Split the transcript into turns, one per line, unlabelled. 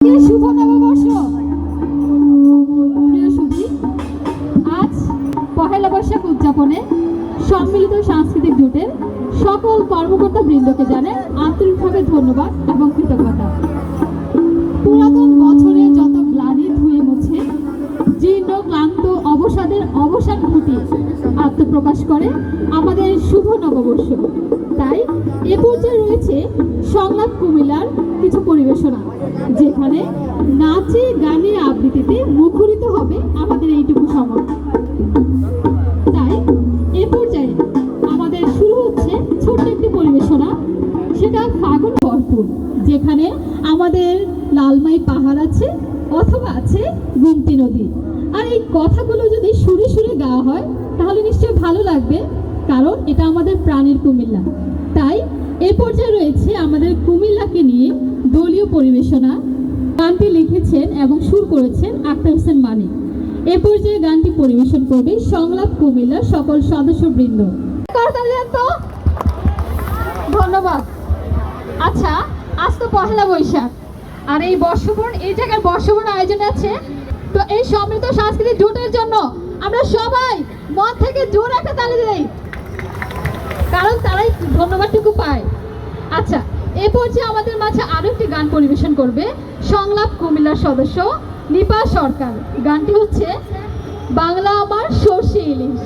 সবাইকে শুভ নববর্ষ। প্রিয় সুধী, আজ পহেলা বৈশাখ উদযাপনে সম্মিলিত সাংস্কৃতিক জোটের সকল কর্মকর্তা বৃন্দকে জানাই আন্তরিকভাবে ধন্যবাদ এবং কৃতজ্ঞতা। পুরাতন বছরে যত গ্লানি ধুয়ে মুছে জীর্ণ ক্লান্ত অবসাদের অবসান ঘটিয়ে আত্মপ্রকাশ করে আমাদের শুভ নববর্ষ। তাই এ পর্যায়ে রয়েছে সংলাপ কুমিল্লার কিছু পরিবেশনা, যেখানে নাচে গানে আবৃত্তিতে মুখরিত হবে আমাদের এইটুকু সময়। তাই এ পর্যায়ে আমাদের শুরু হচ্ছে ছোট্ট একটি পরিবেশনা, সেটা ফাগুন ভরপুর, যেখানে আমাদের লালমাই পাহাড় আছে অথবা আছে গুমতি নদী। আর এই কথাগুলো যদি সুরে সুরে গাওয়া হয় তাহলে নিশ্চয়ই ভালো লাগবে, কারণ এটা আমাদের প্রাণের কুমিল্লা। তাই এ পর্যায়ে রয়েছে আমাদের কুমিল্লাকে নিয়ে দলীয় পরিবেশনা। গানটি লিখেছেন এবং সুর করেছেন আক্তার হোসেন মানিক। এ পর্যায়ে গানটি পরিবেশন করবে সংলাপ কুমিল্লার সকল সদস্যবৃন্দ। ধন্যবাদ। আচ্ছা, আজ তো পহেলা বৈশাখ, আর এই বর্ষবরণ, এই জায়গায় বর্ষবরণ আয়োজন আছে। তো এই সমৃদ্ধ সাংস্কৃতিক জোটের জন্য আমরা সবাই মন থেকে জোর একটা তালি দেই, কারণ তারাই ধন্যবাদটুকু পায়। আচ্ছা, এ পর্যায়ে আমাদের মাঝে আরো একটি গান পরিবেশন করবে সংলাপ কুমিল্লার সদস্য নিপা সরকার। গানটি হচ্ছে বাংলা আমার সর্ষে ইলিশ।